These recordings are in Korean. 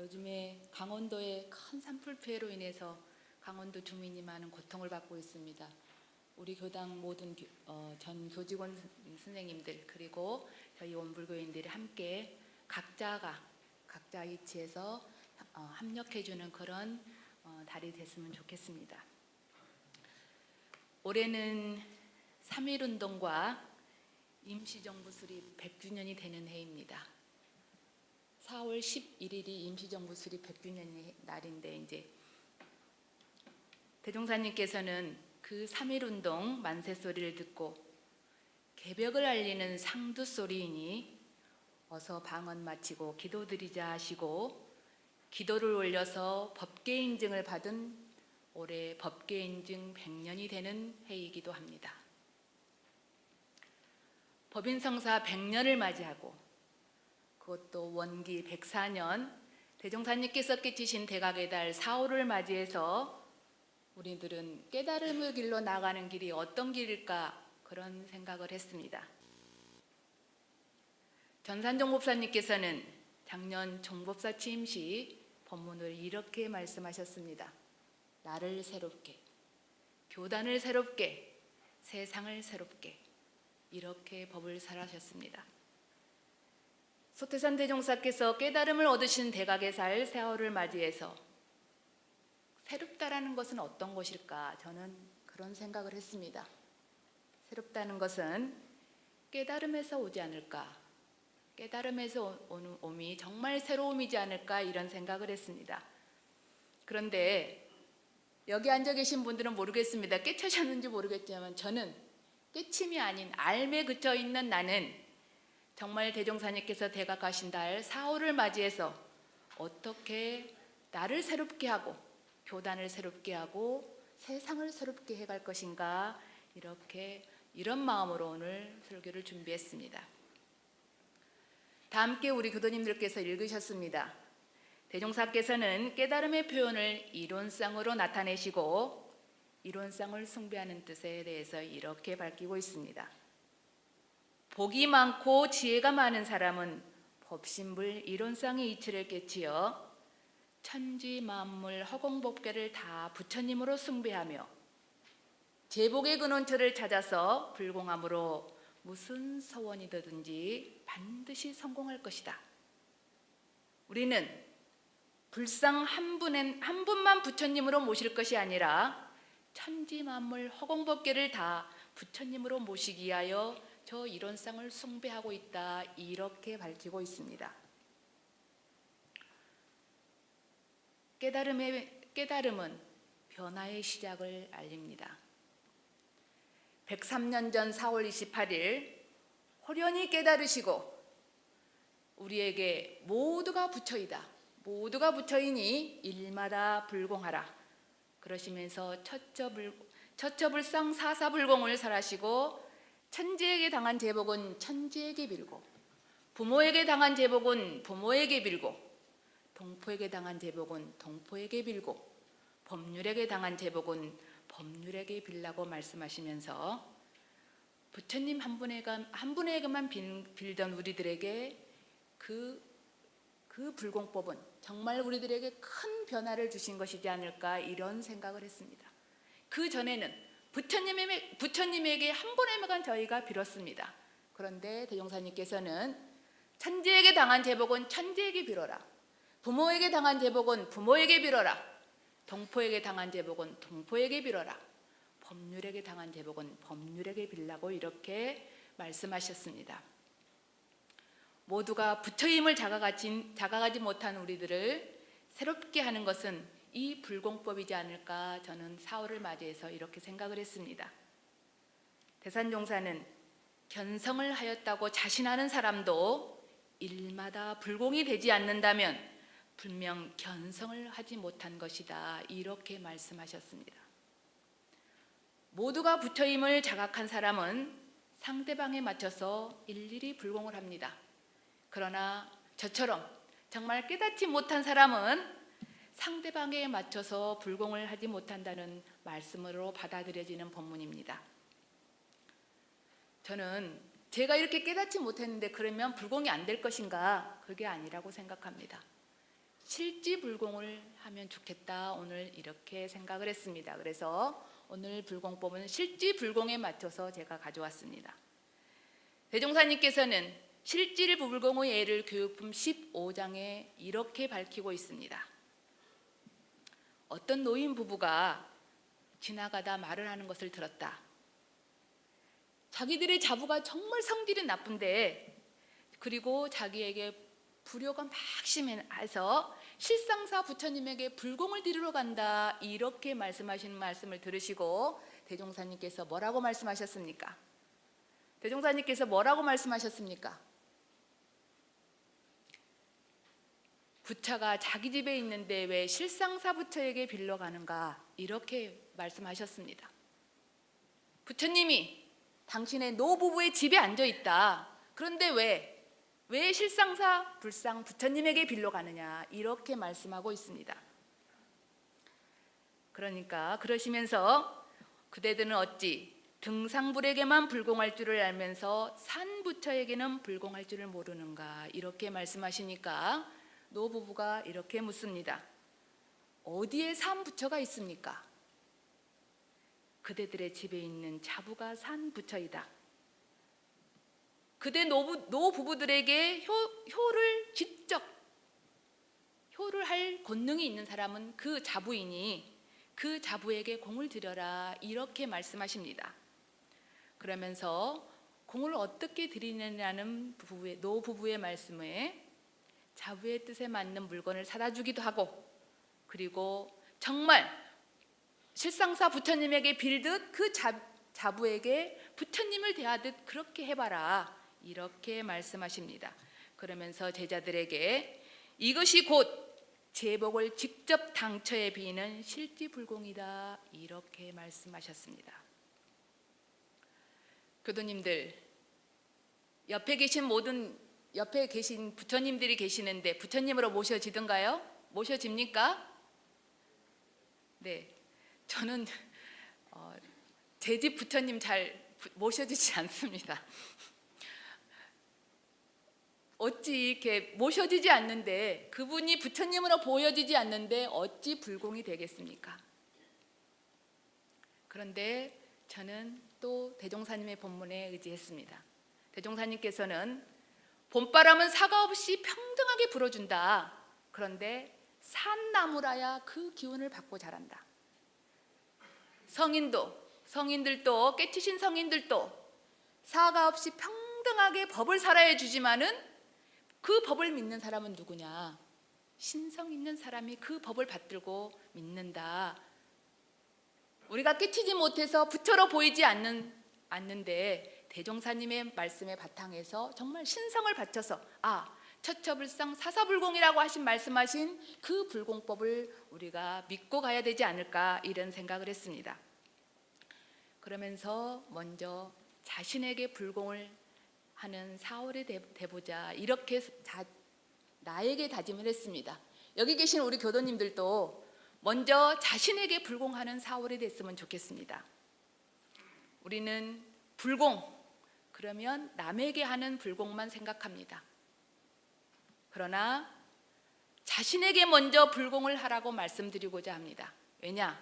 요즘에 강원도의 큰 산불 피해로 인해서 강원도 주민이 많은 고통을 받고 있습니다. 우리 교당 모든 전 교직원 선생님들 그리고 저희 원불교인들이 함께 각자 위치에서 협력해주는 그런 달이 됐으면 좋겠습니다. 올해는 3.1운동과 임시정부 수립 100주년이 되는 해입니다. 4월 11일이 임시정부 수립 100주년 날인데 이제 대종사님께서는 그 3.1운동 만세소리를 듣고 개벽을 알리는 상두소리이니 어서 방언 마치고 기도드리자 하시고 기도를 올려서 법계 인증을 받은 올해 법계 인증 100년이 되는 해이기도 합니다. 법인성사 100년을 맞이하고 그것도 원기 104년 대종사님께서 깨치신 대각의 달 4.5를 맞이해서 우리들은 깨달음의 길로 나가는 길이 어떤 길일까 그런 생각을 했습니다. 전산종 법사님께서는 작년 종법사 취임 시 법문을 이렇게 말씀하셨습니다. 나를 새롭게, 교단을 새롭게, 세상을 새롭게 이렇게 법을 설하셨습니다. 소태산 대종사께서 깨달음을 얻으신 대각의 살 세월을 맞이해서 새롭다라는 것은 어떤 것일까? 저는 그런 생각을 했습니다. 새롭다는 것은 깨달음에서 오지 않을까? 깨달음에서 오는 옴이 정말 새로움이지 않을까? 이런 생각을 했습니다. 그런데 여기 앉아 계신 분들은 모르겠습니다. 깨쳐셨는지 모르겠지만 저는 깨침이 아닌 알매 그쳐 있는 나는 정말 대종사님께서 대각하신 달 4.5를 맞이해서 어떻게 나를 새롭게 하고 교단을 새롭게 하고 세상을 새롭게 해갈 것인가 이런 마음으로 오늘 설교를 준비했습니다. 다 함께 우리 교도님들께서 읽으셨습니다. 대종사께서는 깨달음의 표현을 이론상으로 나타내시고 이론상을 숭배하는 뜻에 대해서 이렇게 밝히고 있습니다. 복이 많고 지혜가 많은 사람은 법신불 이론상의 이치를 깨치어 천지 만물 허공법계를 다 부처님으로 숭배하며 제복의 근원처를 찾아서 불공함으로 무슨 서원이든지 반드시 성공할 것이다. 우리는 불상 한 분만 부처님으로 모실 것이 아니라 천지 만물 허공법계를 다 부처님으로 모시기 위하여 저 이론상을 숭배하고 있다. 이렇게 밝히고 있습니다. 깨달음은 변화의 시작을 알립니다. 103년 전 4월 28일 호련히 깨달으시고 우리에게 모두가 부처이다. 모두가 부처이니 일마다 불공하라. 그러시면서 처처불상 사사불공을 설하시고 천지에게 당한 제복은 천지에게 빌고 부모에게 당한 제복은 부모에게 빌고 동포에게 당한 제복은 동포에게 빌고 법률에게 당한 제복은 법률에게 빌라고 말씀하시면서 부처님 한 분에게만 빌던 우리들에게 그 불공법은 정말 우리들에게 큰 변화를 주신 것이지 않을까 이런 생각을 했습니다. 그 전에는 부처님에게 한 번에만 저희가 빌었습니다. 그런데 대종사님께서는 천지에게 당한 제복은 천지에게 빌어라. 부모에게 당한 제복은 부모에게 빌어라. 동포에게 당한 제복은 동포에게 빌어라. 법률에게 당한 제복은 법률에게 빌라고 이렇게 말씀하셨습니다. 모두가 부처임을 자각하지 못한 우리들을 새롭게 하는 것은 이 불공법이지 않을까 저는 4.5를 맞이해서 이렇게 생각을 했습니다. 대산종사는 견성을 하였다고 자신하는 사람도 일마다 불공이 되지 않는다면 분명 견성을 하지 못한 것이다. 이렇게 말씀하셨습니다. 모두가 부처임을 자각한 사람은 상대방에 맞춰서 일일이 불공을 합니다. 그러나 저처럼 정말 깨닫지 못한 사람은 상대방에 맞춰서 불공을 하지 못한다는 말씀으로 받아들여지는 법문입니다. 저는 제가 이렇게 깨닫지 못했는데 그러면 불공이 안 될 것인가? 그게 아니라고 생각합니다. 실지불공을 하면 좋겠다, 오늘 이렇게 생각을 했습니다. 그래서 오늘 불공법은 실지불공에 맞춰서 제가 가져왔습니다. 대종사님께서는 실지불공의 예를 교육품 15장에 이렇게 밝히고 있습니다. 어떤 노인 부부가 지나가다 말을 하는 것을 들었다. 자기들의 자부가 정말 성질이 나쁜데, 그리고 자기에게 불효가 막 심해서 실상사 부처님에게 불공을 드리러 간다, 이렇게 말씀하시는 말씀을 들으시고 대종사님께서 뭐라고 말씀하셨습니까? 대종사님께서 뭐라고 말씀하셨습니까? 부처가 자기 집에 있는데 왜 실상사 부처에게 빌러 가는가, 이렇게 말씀하셨습니다. 부처님이 당신의 노부부의 집에 앉아 있다. 그런데 왜 실상사 불상 부처님에게 빌러 가느냐, 이렇게 말씀하고 있습니다. 그러니까 그러시면서 그대들은 어찌 등상불에게만 불공할 줄을 알면서 산부처에게는 불공할 줄을 모르는가, 이렇게 말씀하시니까 노부부가 이렇게 묻습니다. 어디에 산부처가 있습니까? 그대들의 집에 있는 자부가 산부처이다. 그대 노부부들에게 효를 직접 효를 할 권능이 있는 사람은 그 자부이니 그 자부에게 공을 드려라, 이렇게 말씀하십니다. 그러면서 공을 어떻게 드리느냐는 노부부의 말씀에 자부의 뜻에 맞는 물건을 사다 주기도 하고, 그리고 정말 실상사 부처님에게 빌듯 그 자부에게 부처님을 대하듯 그렇게 해봐라, 이렇게 말씀하십니다. 그러면서 제자들에게 이것이 곧 제복을 직접 당처에 비는 실지불공이다, 이렇게 말씀하셨습니다. 교도님들, 옆에 계신 부처님들이 계시는데 부처님으로 모셔지던가요? 모셔집니까? 네, 저는 제 집 부처님 잘 모셔지지 않습니다. 어찌 이렇게 모셔지지 않는데, 그분이 부처님으로 보여지지 않는데 어찌 불공이 되겠습니까? 그런데 저는 또 대종사님의 법문에 의지했습니다. 대종사님께서는 봄바람은 사과 없이 평등하게 불어준다. 그런데 산나무라야 그 기운을 받고 자란다. 성인들도 깨치신 성인들도 사과 없이 평등하게 법을 살아야 주지만은 그 법을 믿는 사람은 누구냐? 신성 있는 사람이 그 법을 받들고 믿는다. 우리가 깨치지 못해서 부처로 보이지 않는데 대종사님의 말씀의 바탕에서 정말 신성을 바쳐서 처처불상 사사불공이라고 말씀하신 그 불공법을 우리가 믿고 가야 되지 않을까, 이런 생각을 했습니다. 그러면서 먼저 자신에게 불공을 하는 사월이 돼보자, 이렇게 나에게 다짐을 했습니다. 여기 계신 우리 교도님들도 먼저 자신에게 불공하는 사월이 됐으면 좋겠습니다. 우리는 불공, 그러면 남에게 하는 불공만 생각합니다. 그러나 자신에게 먼저 불공을 하라고 말씀드리고자 합니다. 왜냐?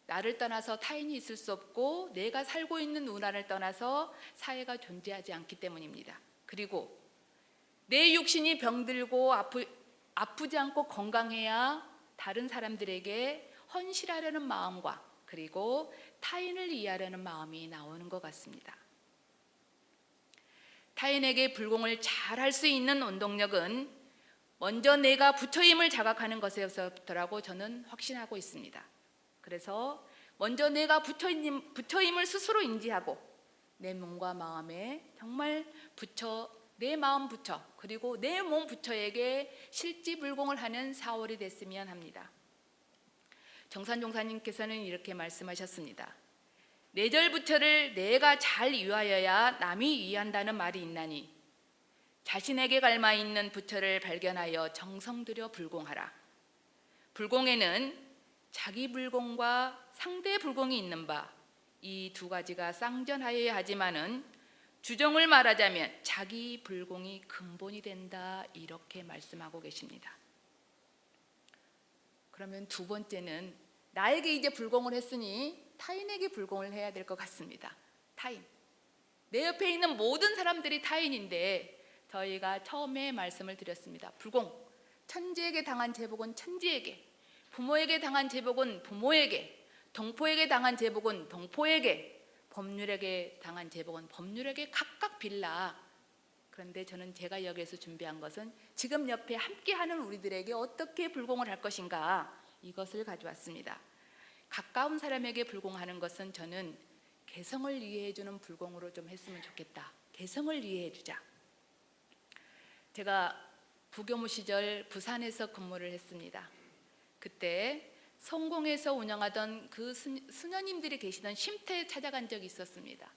나를 떠나서 타인이 있을 수 없고 내가 살고 있는 문화를 떠나서 사회가 존재하지 않기 때문입니다. 그리고 내 육신이 병들고 아프지 않고 건강해야 다른 사람들에게 헌신하려는 마음과 그리고 타인을 이해하려는 마음이 나오는 것 같습니다. 타인에게 불공을 잘할 수 있는 운동력은 먼저 내가 부처임을 자각하는 것에서부터라고 저는 확신하고 있습니다. 그래서 먼저 내가 부처임을 스스로 인지하고 내 몸과 마음에 정말 내 마음 부처 그리고 내 몸 부처에게 실지불공을 하는 사월이 됐으면 합니다. 정산종사님께서는 이렇게 말씀하셨습니다. 내절 부처를 내가 잘 위하여야 남이 위한다는 말이 있나니 자신에게 갈마 있는 부처를 발견하여 정성 들여 불공하라. 불공에는 자기 불공과 상대 불공이 있는 바 이 두 가지가 쌍전하여야 하지만은 주정을 말하자면 자기 불공이 근본이 된다, 이렇게 말씀하고 계십니다. 그러면 두 번째는 나에게 이제 불공을 했으니 타인에게 불공을 해야 될 것 같습니다. 타인. 내 옆에 있는 모든 사람들이 타인인데 저희가 처음에 말씀을 드렸습니다. 불공. 천지에게 당한 제복은 천지에게, 부모에게 당한 제복은 부모에게, 동포에게 당한 제복은 동포에게, 법률에게 당한 제복은 법률에게 각각 빌라. 그런데 저는 제가 여기에서 준비한 것은 지금 옆에 함께하는 우리들에게 어떻게 불공을 할 것인가, 이것을 가져왔습니다. 가까운 사람에게 불공하는 것은 저는 개성을 이해해주는 불공으로 좀 했으면 좋겠다. 개성을 이해해주자. 제가 부교무 시절 부산에서 근무를 했습니다. 그때 성공에서 운영하던 그 수녀님들이 계시던 쉼터에 찾아간 적이 있었습니다.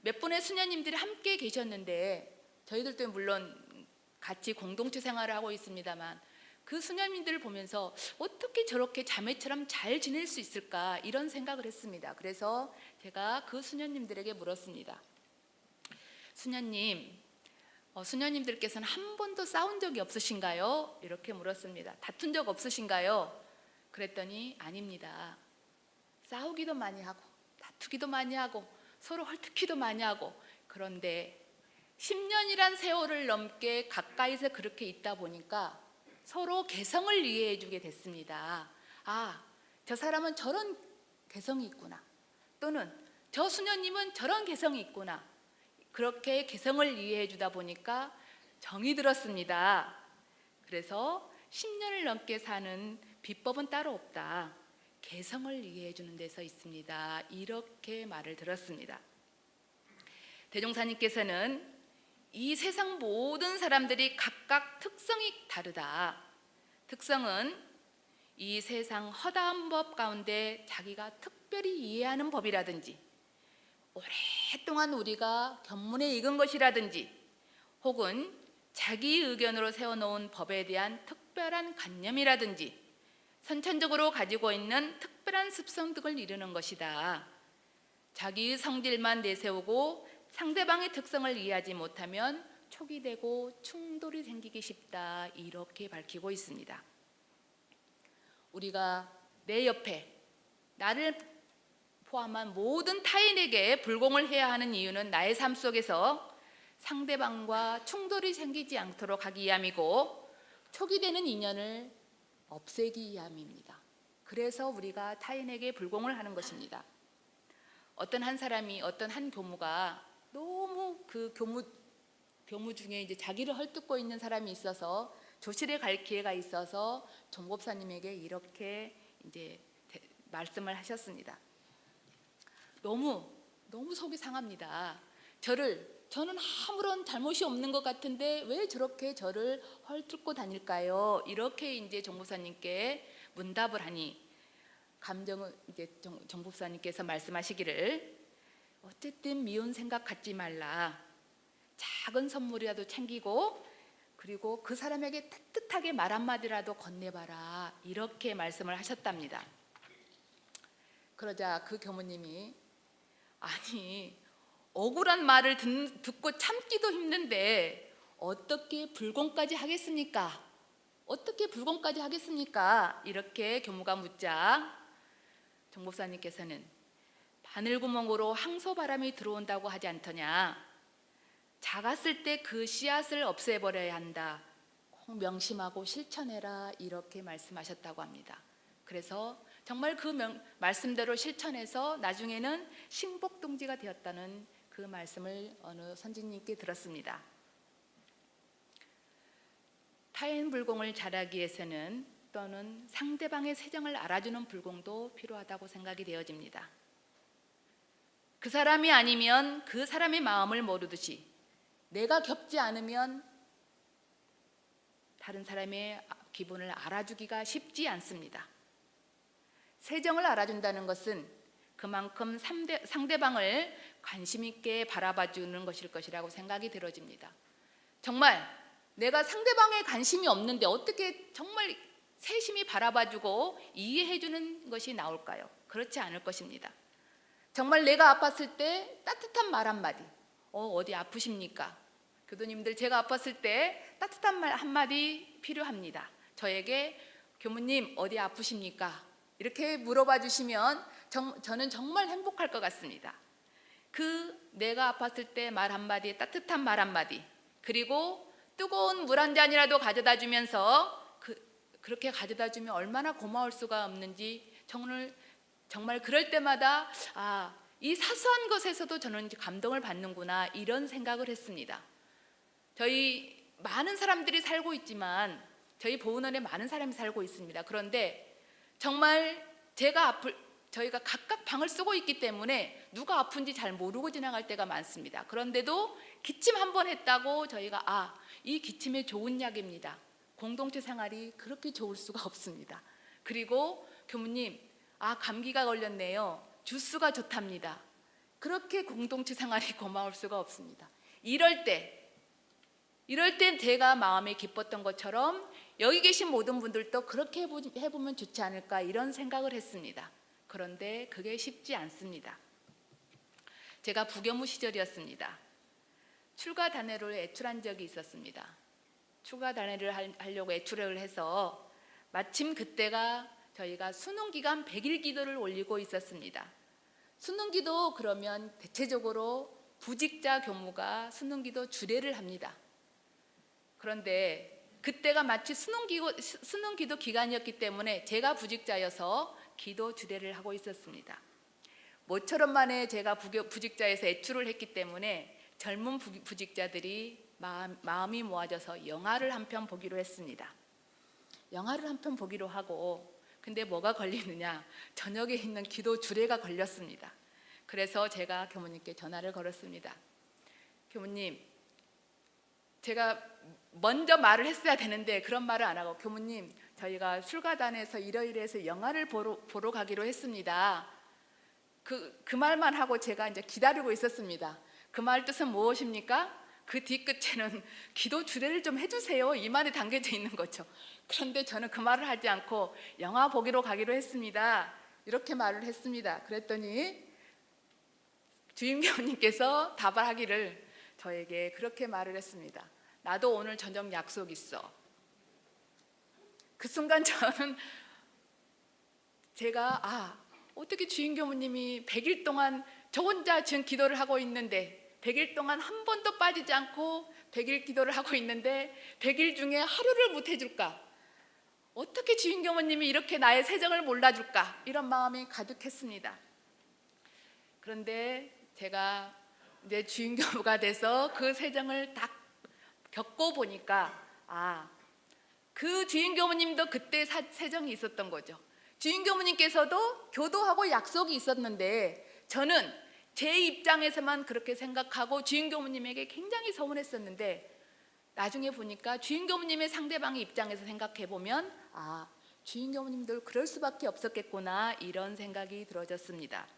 몇 분의 수녀님들이 함께 계셨는데 저희들도 물론 같이 공동체 생활을 하고 있습니다만 그 수녀님들을 보면서 어떻게 저렇게 자매처럼 잘 지낼 수 있을까, 이런 생각을 했습니다. 그래서 제가 그 수녀님들에게 물었습니다. 수녀님, 수녀님들께서는 한 번도 싸운 적이 없으신가요? 이렇게 물었습니다. 다툰 적 없으신가요? 그랬더니 아닙니다. 싸우기도 많이 하고 다투기도 많이 하고 서로 헐뜯기도 많이 하고, 그런데 10년이란 세월을 넘게 가까이서 그렇게 있다 보니까 서로 개성을 이해해 주게 됐습니다. 아, 저 사람은 저런 개성이 있구나, 또는 저 수녀님은 저런 개성이 있구나. 그렇게 개성을 이해해 주다 보니까 정이 들었습니다. 그래서 10년을 넘게 사는 비법은 따로 없다. 개성을 이해해 주는 데서 있습니다. 이렇게 말을 들었습니다. 대종사님께서는 이 세상 모든 사람들이 각각 특성이 다르다. 특성은 이 세상 허다한 법 가운데 자기가 특별히 이해하는 법이라든지, 오랫동안 우리가 견문에 익은 것이라든지, 혹은 자기 의견으로 세워놓은 법에 대한 특별한 관념이라든지, 선천적으로 가지고 있는 특별한 습성 등을 이루는 것이다. 자기의 성질만 내세우고 상대방의 특성을 이해하지 못하면 촉이 되고 충돌이 생기기 쉽다. 이렇게 밝히고 있습니다. 우리가 내 옆에 나를 포함한 모든 타인에게 불공을 해야 하는 이유는 나의 삶 속에서 상대방과 충돌이 생기지 않도록 하기 위함이고, 촉이 되는 인연을 없애기 위함입니다. 그래서 우리가 타인에게 불공을 하는 것입니다. 어떤 한 사람이, 어떤 한 교무가 너무 그 교무 중에 이제 자기를 헐뜯고 있는 사람이 있어서 조실에 갈 기회가 있어서 정법사님에게 이렇게 이제 말씀을 하셨습니다. 너무 속이 상합니다. 저는 아무런 잘못이 없는 것 같은데 왜 저렇게 저를 헐뜯고 다닐까요? 이렇게 이제 정법사님께 문답을 하니, 감정은 이제 정법사님께서 말씀하시기를, 어쨌든 미운 생각 갖지 말라. 작은 선물이라도 챙기고, 그리고 그 사람에게 따뜻하게 말 한마디라도 건네봐라. 이렇게 말씀을 하셨답니다. 그러자 그 교무님이, 아니, 억울한 말을 듣고 참기도 힘든데 어떻게 불공까지 하겠습니까? 어떻게 불공까지 하겠습니까? 이렇게 교무가 묻자 정법사님께서는, 바늘구멍으로 항소바람이 들어온다고 하지 않더냐. 작았을 때 그 씨앗을 없애버려야 한다. 꼭 명심하고 실천해라. 이렇게 말씀하셨다고 합니다. 그래서 정말 그 말씀대로 실천해서 나중에는 신복동지가 되었다는 그 말씀을 어느 선지님께 들었습니다. 타인 불공을 잘하기 위해서는, 또는 상대방의 세정을 알아주는 불공도 필요하다고 생각이 되어집니다. 그 사람이 아니면 그 사람의 마음을 모르듯이 내가 겪지 않으면 다른 사람의 기분을 알아주기가 쉽지 않습니다. 세정을 알아준다는 것은 그만큼 상대방을 관심 있게 바라봐 주는 것일 것이라고 생각이 들어집니다. 정말 내가 상대방에 관심이 없는데 어떻게 정말 세심히 바라봐주고 이해해주는 것이 나올까요? 그렇지 않을 것입니다. 정말 내가 아팠을 때 따뜻한 말 한마디, 어디 아프십니까? 교도님들, 제가 아팠을 때 따뜻한 말 한마디 필요합니다. 저에게 교무님 어디 아프십니까? 이렇게 물어봐 주시면 저는 정말 행복할 것 같습니다. 그 내가 아팠을 때 말 한마디, 따뜻한 말 한마디, 그리고 뜨거운 물 한 잔이라도 가져다 주면서 그렇게 가져다 주면 얼마나 고마울 수가 없는지 정말 그럴 때마다 이 사소한 것에서도 저는 감동을 받는구나, 이런 생각을 했습니다. 저희 많은 사람들이 살고 있지만 저희 보은원에 많은 사람이 살고 있습니다. 그런데 정말 저희가 각각 방을 쓰고 있기 때문에 누가 아픈지 잘 모르고 지나갈 때가 많습니다. 그런데도 기침 한 번 했다고 저희가 이 기침에 좋은 약입니다. 공동체 생활이 그렇게 좋을 수가 없습니다. 그리고 교무님 감기가 걸렸네요. 주스가 좋답니다. 그렇게 공동체 생활이 고마울 수가 없습니다. 이럴 때 제가 마음에 기뻤던 것처럼 여기 계신 모든 분들도 그렇게 해보면 좋지 않을까, 이런 생각을 했습니다. 그런데 그게 쉽지 않습니다. 제가 부교무 시절이었습니다. 출가 단회를 애출한 적이 있었습니다. 출가 단회를 하려고 애출을 해서 마침 그때가 저희가 수능기간 100일 기도를 올리고 있었습니다. 수능기도 그러면 대체적으로 부직자 교무가 수능기도 주례를 합니다. 그런데 그때가 마치 수능기도 기간이었기 때문에 제가 부직자여서 기도 주례를 하고 있었습니다. 모처럼 만에 제가 부직자에서 애출을 했기 때문에 젊은 부직자들이 마음이 모아져서 영화를 한 편 보기로 했습니다. 영화를 한 편 보기로 하고, 근데 뭐가 걸리느냐, 저녁에 있는 기도 주례가 걸렸습니다. 그래서 제가 교무님께 전화를 걸었습니다. 교무님, 제가 먼저 말을 했어야 되는데 그런 말을 안 하고, 교무님 저희가 술가단에서 이러이러해서 영화를 보러 가기로 했습니다. 그 말만 하고 제가 이제 기다리고 있었습니다. 그 말 뜻은 무엇입니까? 그 뒤끝에는 기도 주례를 좀 해주세요, 이 말이 담겨져 있는 거죠. 그런데 저는 그 말을 하지 않고 영화 보기로 가기로 했습니다, 이렇게 말을 했습니다. 그랬더니 주임교우님께서 답을 하기를 저에게 그렇게 말을 했습니다. 나도 오늘 저녁 약속 있어. 그 순간 저는 제가 어떻게 주임교무님이 100일 동안 저 혼자 지금 기도를 하고 있는데, 100일 동안 한 번도 빠지지 않고 100일 기도를 하고 있는데 100일 중에 하루를 못 해줄까? 어떻게 주임교무님이 이렇게 나의 세정을 몰라줄까? 이런 마음이 가득했습니다. 그런데 제가 이제 주임교무가 돼서 그 세정을 딱 겪고 보니까 그 주임교무님도 그때 세정이 있었던 거죠. 주임교무님께서도 교도하고 약속이 있었는데 저는 제 입장에서만 그렇게 생각하고 주임교무님에게 굉장히 서운했었는데, 나중에 보니까 주임교무님의 상대방의 입장에서 생각해 보면 주임교무님도 그럴 수밖에 없었겠구나, 이런 생각이 들어졌습니다.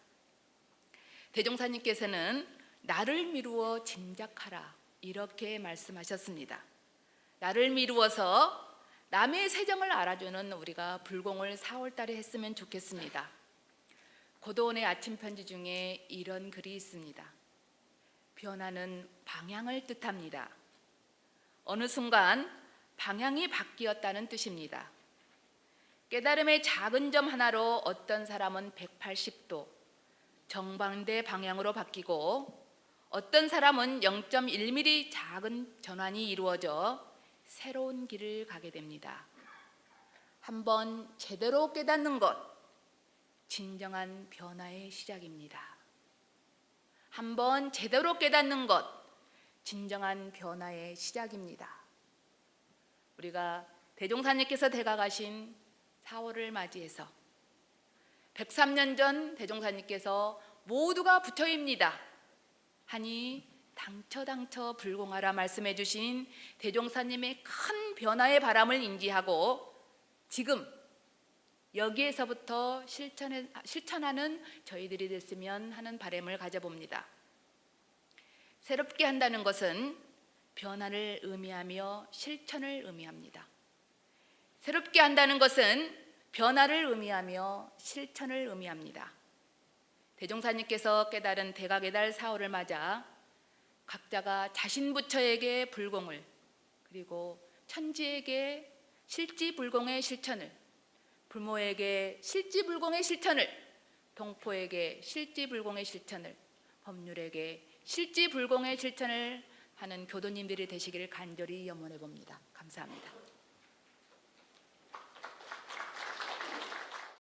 대종사님께서는 나를 미루어 짐작하라, 이렇게 말씀하셨습니다. 나를 미루어서 남의 세정을 알아주는 우리가 불공을 4월 달에 했으면 좋겠습니다. 고도원의 아침 편지 중에 이런 글이 있습니다. 변화는 방향을 뜻합니다. 어느 순간 방향이 바뀌었다는 뜻입니다. 깨달음의 작은 점 하나로 어떤 사람은 180도 정반대 방향으로 바뀌고, 어떤 사람은 0.1mm 작은 전환이 이루어져 새로운 길을 가게 됩니다. 한번 제대로 깨닫는 것, 진정한 변화의 시작입니다. 한번 제대로 깨닫는 것, 진정한 변화의 시작입니다. 우리가 대종사님께서 대가가신 4월을 맞이해서 103년 전 대종사님께서 모두가 부처입니다 하니 당처 불공하라 말씀해 주신 대종사님의 큰 변화의 바람을 인지하고 지금 여기에서부터 실천하는 저희들이 됐으면 하는 바람을 가져봅니다. 새롭게 한다는 것은 변화를 의미하며 실천을 의미합니다. 새롭게 한다는 것은 변화를 의미하며 실천을 의미합니다. 대종사님께서 깨달은 대가계달 4월을 맞아 각자가 자신 부처에게 불공을, 그리고 천지에게 실지불공의 실천을, 부모에게 실지불공의 실천을, 동포에게 실지불공의 실천을, 법률에게 실지불공의 실천을 하는 교도님들이 되시기를 간절히 염원해 봅니다. 감사합니다.